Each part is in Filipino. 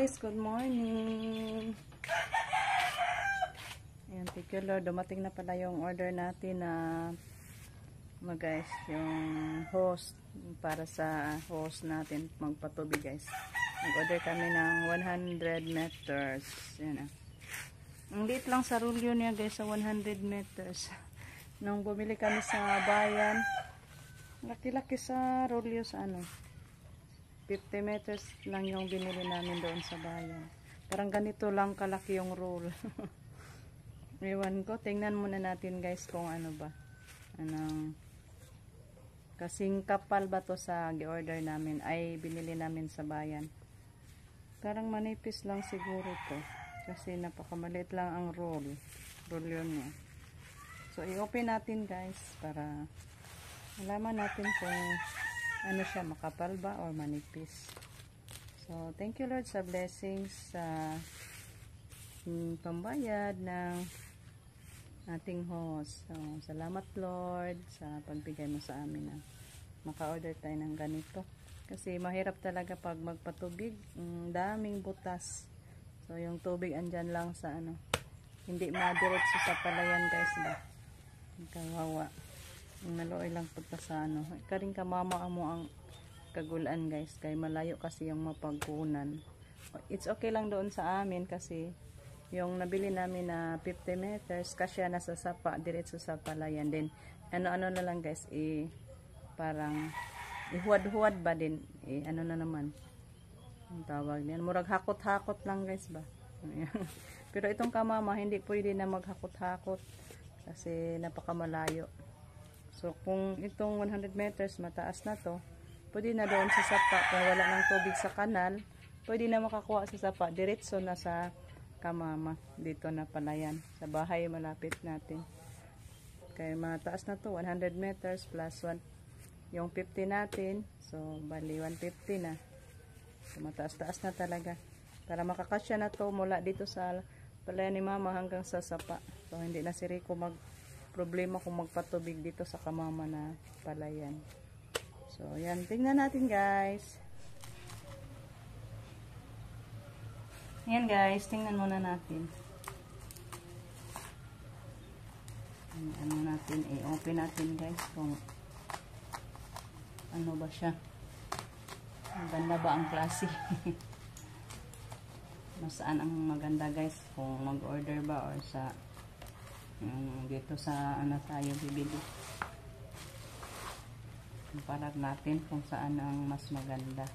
guys, good morning. Ayan, thank you Lord, dumating na pala yung order natin na guys, yung hose para sa hose natin magpatubig guys. Nag-order kami ng 100 meters. Ayan ah. Ang liit lang sa rulyo niya guys sa 100 meters. Nung bumili kami sa bayan, laki-laki sa rulyo sa ano. 50 meters lang yung binili namin doon sa bayan. Parang ganito lang kalaki yung roll. Ewan ko, tingnan muna natin guys kung ano ba. Anong kasing kapal ba to sa gi-order namin ay binili namin sa bayan. Parang manipis lang siguro to. Kasi napakamaliit lang ang roll. Roll yun niya. So i-open natin guys para malaman natin kung ano siya, makapal ba or manipis. So thank you Lord sa blessings sa pambayad ng ating host. So salamat Lord sa pagbigay mo sa amin na maka-order tayo ng ganito. Kasi mahirap talaga pag magpatubig, daming butas. So yung tubig andyan lang sa ano, hindi madiretso sa palayan guys ba. Kawawa. Naluoy lang punta sa ano. Karing kamama mo ang kagulan guys. Kay malayo kasi yung mapagkunan. It's okay lang doon sa amin kasi yung nabili namin na 50 meters kasi nasa sapa diretso sa palayan. Then ano-ano na lang guys. Parang ihuwad-huwad ba din. Ano na naman. Ang tawag niyan. Murag hakot-hakot lang guys ba. Pero itong kamama hindi pwede na maghakot-hakot. Kasi napakamalayo. So, kung itong 100 meters mataas na to, pwede na doon sa sapa. Kung wala ng tubig sa kanal, pwede na makakuha sa sapa. Diretso na sa kamama. Dito na palayan. Sa bahay malapit natin. Kaya mataas na to, 100 meters plus 1. Yung 50 natin, so bali 150 na. So, mataas-taas na talaga. Para makakasya na to mula dito sa palayan ni mama hanggang sa sapa. So, hindi na si Rico problema kung magpatubig dito sa kamama na palayan. So, yan. Tingnan natin, guys. Yan, guys. Tingnan muna natin. Ano natin, open natin, guys. Kung ano ba siya. Maganda ba ang klase? Saan ang maganda, guys? Kung mag-order ba or sa dito sa ano tayo bibili. Kumpara natin kung saan ang mas maganda.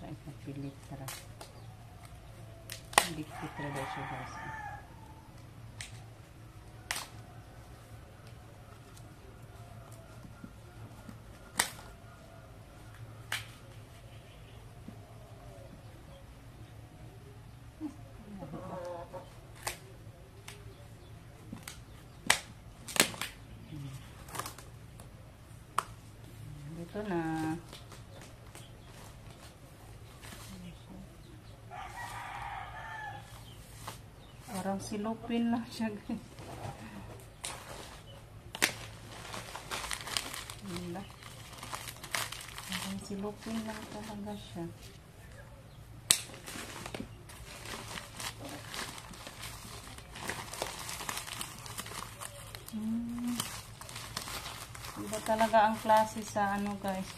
Ipapilit tara. Hindi kita daw siya guys. Dito na. Parang silupin lang siya guys. Parang silupin lang talaga siya. Iba talaga ang klase sa ano guys.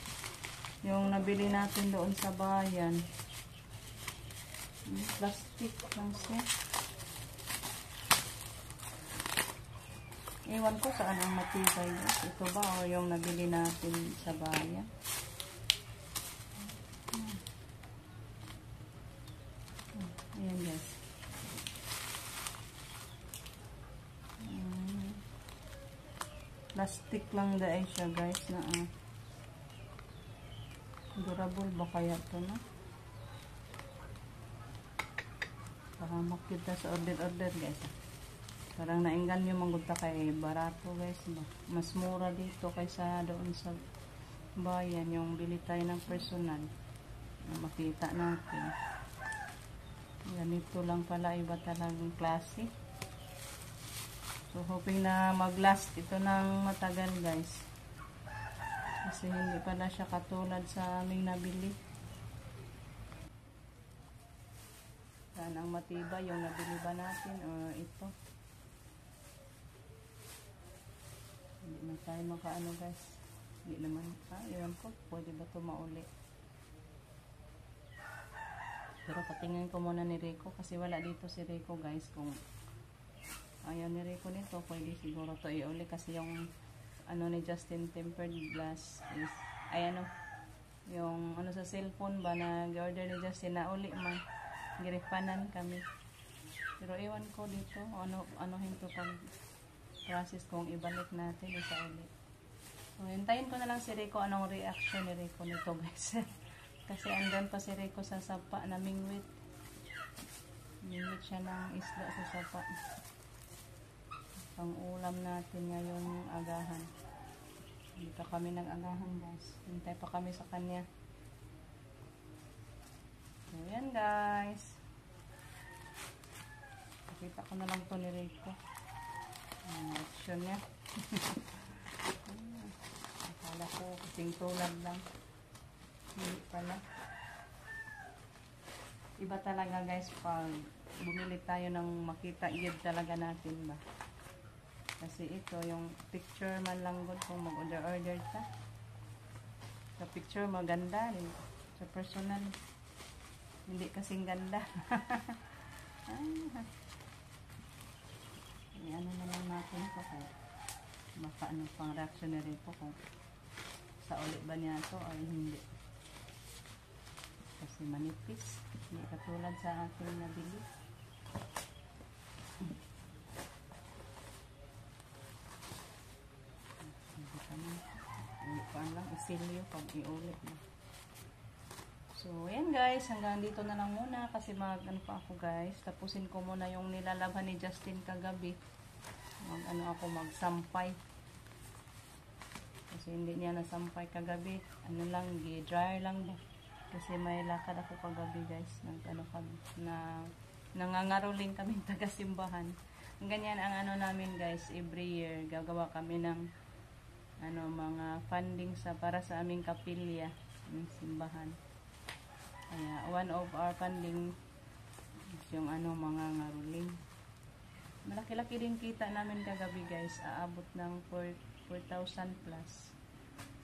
Yung nabili natin doon sa bayan. Plastic lang siya. Ewan ko saan ang matibay. Ito ba o yung nabili natin sa bayan? Ayan guys. Plastic lang dahil siya guys na durable ba kaya ito na? Nakahamak kita sa order guys. Parang nainggan yung manggulta kay barato guys. Mas mura dito kaysa doon sa bayan. Yung bili tayo ng personal. Na makita natin. Ganito lang pala. Iba talagang klase. So hoping na mag-last ito ng matagal guys. Kasi hindi pala siya katulad sa aming nabili. Saan ang matibay yung nabili ba natin o ito? Hindi na tayo makaano guys. Hindi naman. Iwan ko. Pwede ba ito mauli? Pero patingin ko muna ni Rico. Kasi wala dito si Rico guys. Kung ayaw ni Rico nito, pwede siguro ito iuli. Kasi yung ano ni Justin tempered glass is, ay ano, yung ano sa cellphone ba na order ni Justin na uli man. Giripanan kami. Pero iwan ko dito. Ano hinto pag process kung ibalik natin isa ulit. So, hintayin ko na lang si Rico anong reaction ni Rico nito guys. Kasi andun pa si Rico sa sapa na mingwit. Mingwit siya ng isda sa sapa. Pang ulam natin ngayong agahan. Hindi pa kami nag-agahan guys. Hintay pa kami sa kanya. So, yan guys. Nakita ko na lang to ni Rico. Action niya. Akala ko kasing tulad lang. Hindi pala. Iba talaga guys pag bumili tayo ng makita iyad talaga natin ba. Kasi ito yung picture man lang good kung mag-order ka. Sa picture maganda rin. Sa personal hindi kasing ganda. Ano na lang natin ito kaya baka ano pang reactionary po kung sa ulit ba niya ito o hindi. Kasi manipis. Hindi katulad sa ating nabili. Hindi pa lang isilyo pag iulit na. So, ayan guys. Hanggang dito na lang muna kasi ano pa ako guys. Tapusin ko muna yung nilalabhan ni Justin kagabi. Magsampay. Kasi hindi niya nasampay kagabi. Ano lang, i-dryer lang ba. Kasi may lakad ako kagabi guys. Nangangaroling kami taga-simbahan. Ganyan ang ano namin guys. Every year, gagawa kami ng mga funding para sa aming kapilya ng simbahan. Kaya one of our funding is yung mga ngaruling. Malaki-laki din kita namin kagabi guys. Aabot ng 4,000 plus.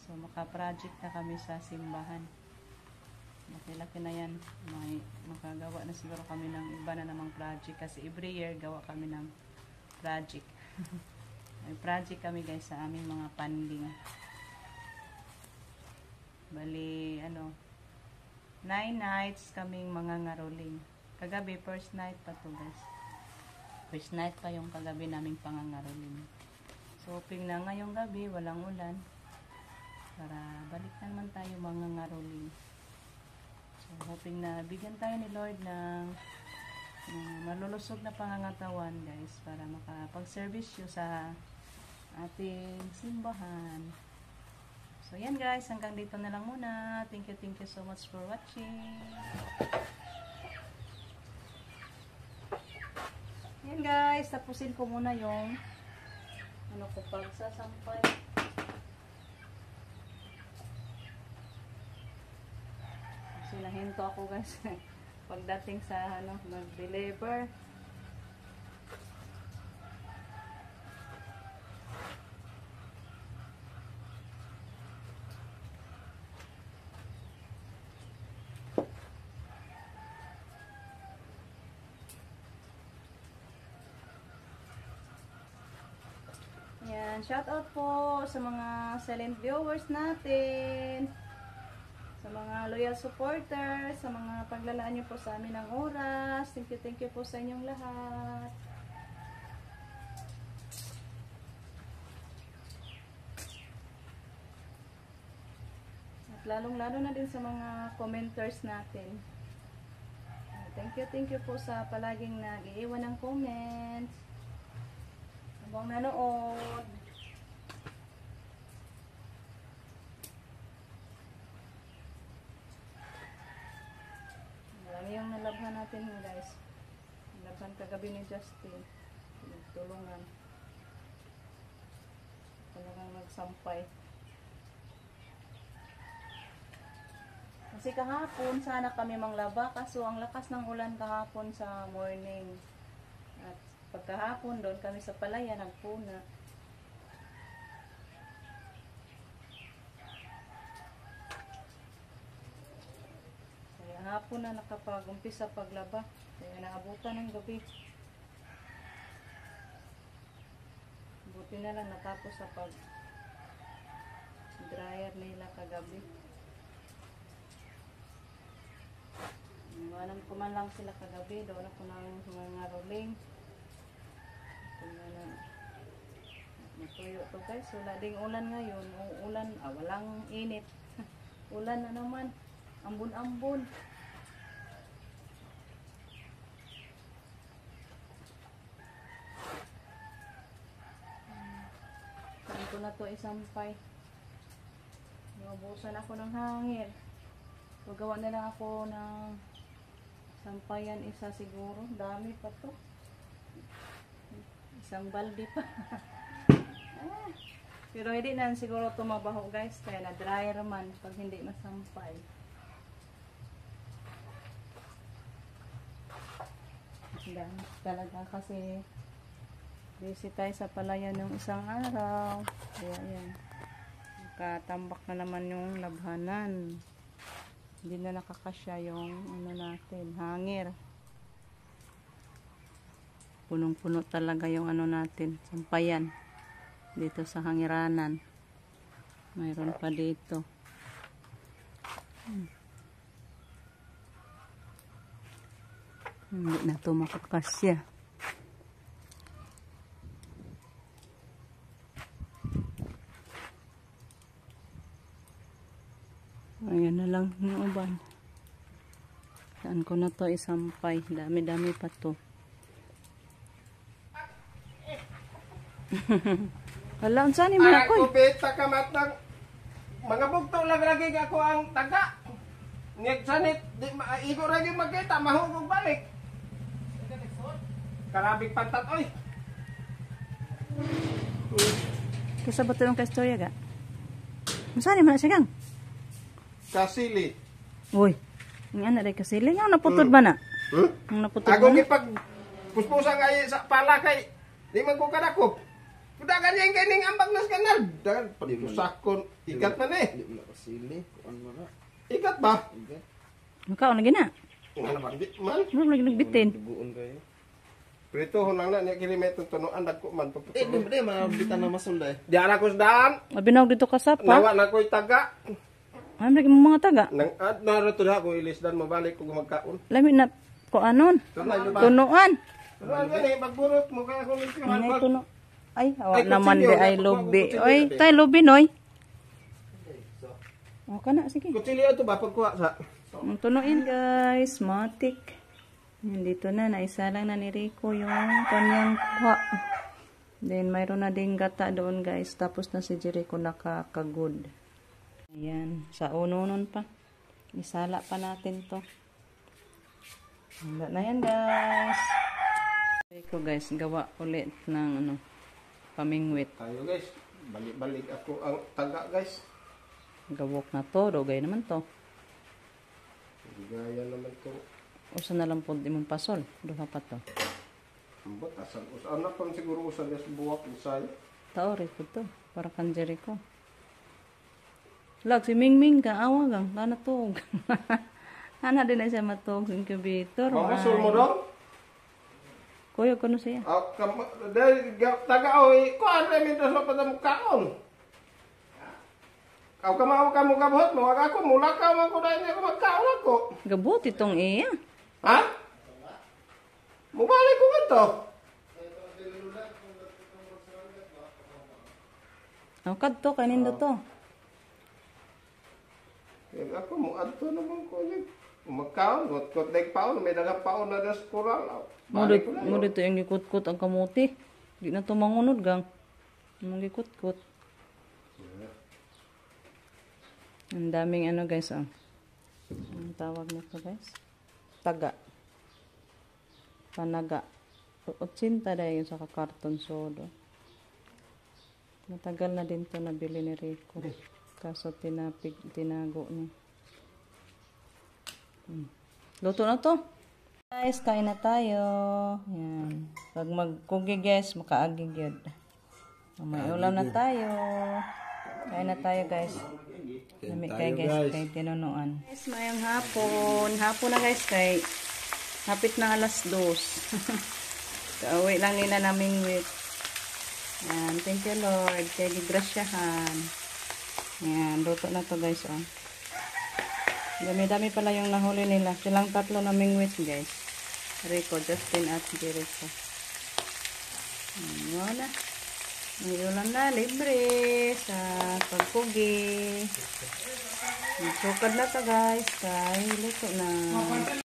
So maka-project na kami sa simbahan. Malaki-laki na yan. Makagawa na siguro kami ng iba na namang project. Kasi every year gawa kami ng project. May project kami guys sa aming mga funding. Bali 9 nights kaming mga ngaruling. Kagabi first night pa to guys. First night pa yung kagabi naming pangangaroling. So hoping na ngayong gabi walang ulan para balik naman tayo mga ngaroling. So hoping na bigyan tayo ni Lord ng malulusog na pangangatawan guys para makapag-servisyo sa ating simbahan. So yan guys, hanggang dito na lang muna. Thank you so much for watching. Yan guys, tapusin ko muna yung pagsasampay. Kasi nahinto ako guys pagdating sa mag-deliver. Yan, shout out po sa mga silent viewers natin, sa mga loyal supporters, sa mga paglalaan nyo po sa amin ng oras. Thank you po sa inyong lahat. At lalong-lalo na din sa mga commenters natin. Thank you po sa palaging nag-iiwan ng comments. Habang nanood. Marami yung nalabhan natin guys. Nalabhan kagabi ni Justin. Tulungan. Talagang nagsampay. Kasi kahapon sana kami manglaba kaso ang lakas ng ulan kahapon sa morning. At pagkahapon doon kami sa palaya nagpuna. Kaya hapon na nakapag-umpisa paglaba. Kaya naabutan ng gabi. Buti na lang natapos sa pag dryer nila kagabi. Iwanan ko man lang sila kagabi. Doon ako ng mga rolling. Ito na natuyo to guys. Wala ding ulan ngayon. Ulan, walang init. Ulan na naman. Ambon-ambon. Saan ko na to isampay. Naubusan ako ng hangin. So, gawa na lang ako ng sampayan isa siguro. Dami pa to. Isang balde pa. Pero hindi na siguro tumabaho guys. Kaya na-dryer man pag hindi masampay. Dami talaga kasi busy tayo sa palayan ng isang araw. Kaya yan. Nakatambak na naman yung labhanan. Hindi na nakakasya yung ano natin, hangir. Punong-puno talaga yung ano natin, sampayan. Dito sa hangiranan. Mayroon pa dito. Hindi na ito makakasya. Ayan na lang yung uban. Saan ko na to isampay? Dami-dami pa to. Hala, saan yung mga koy? Ako beta ka matang. Mga bugto lang lagi ako ang taga. Ngeg sanit, igo ra gyud magkita, mahugog balik. Karabig pantat oy. Kesa ba ito yung kastorya ga? Saan yung mga sigang? Kasili. Uy, ang anak rin kasili. Ang naputod ba na? Ang naputod Ako ba na? gipag puspusan kay sa pala kay di man ko kadakop. Kuda ganyan kaning ambag nas kanal. Dagan pusakon ikat man eh. Di mo na kasili. Kuan mo na. Ikat ba? Makaon lagi na. Ano ba di man? Ano lagi nagbitin? Duguon kayo. Prito ho lang na ni kilometro tunuan dagko man Di paputulo. ba mabitan na masulday. Di ara ko daan. Abinawag dito ka sa pa. Nawa na ko'y taga. Ano lagi mo mga taga? Nang at narato na ako ilisdan mabalik ko magkaon. Lami na ko anon. Tunuan. Tunuan gani magburot mo kaya ako nito Ano tuno? Ay, awa Ay, naman di kutsilyo. ay Nakuha lobi. ko kutsilyo Oy, dati. tay lobi noy. O kana sige. Kutsilyo to ba pagkuha sa Ang tunuin guys, matik. Dito na, naisa lang na ni Rico yung kanyang kuha. Then, mayroon na ding gata doon guys. Tapos na si Jericho nakakagod. Ayan, sa uno nun pa. Isala pa natin to. Handa na yan guys. Jericho guys, gawa ulit ng ano, pamingwit. tayo guys. Balik-balik ako ang taga guys. Gawok na to, dogay naman to. Gaya naman to. Usa na lang po di mong pasol. Duha pa to. Ambot asan usan na pang siguro usan des buwak usay. Taori po to. Para kan Jericho. Lag, si Mingming ka. Awa gang. Kana tog. Ana din na siya matog sa incubator. Makasul mo daw? Kuya, kuno siya. Dahil taga oy, kuan ra mi dos pa mo kaon. Kau kamaw ka mo kabuhat mo ako mula ka man ko dahil ako magkaon ako. Gabot itong iya. Ha? Mubalik ko ganito. Ang kadto, kanin to. Ako mo adto naman ko yun. Umakaon, kot-kot na paon, may nagapaon na das kural. Mo dito yung gikut-kut ang kamuti. Di na to mangunod gang. Mong gikut-kut. Ang daming ano guys, oh. Ang tawag nito guys? Taga. Panaga. 80 dahil sa kakarton sodo. Matagal na din to nabili ni Rico. Kaso tinago niya. Luto na to. Guys, kain na tayo. Yan. Pag mag-cookie guys, makaagig yun. May ulam na tayo. Kain na tayo guys. Lami kayo guys, kay tinunuan. Guys, mayang hapon. Hapon na guys, kay hapit na alas 2. Kauwi lang nila naming week. Yan, thank you Lord. Kaya gigrasyahan. Yan, luto na to guys, oh. Dami-dami pala yung nahuli nila. Silang 3 naming week guys. Rico, Justin at Jericho. Wala. May ulam na libre sa pagpugi. Sukad na to guys. Kaya luto na.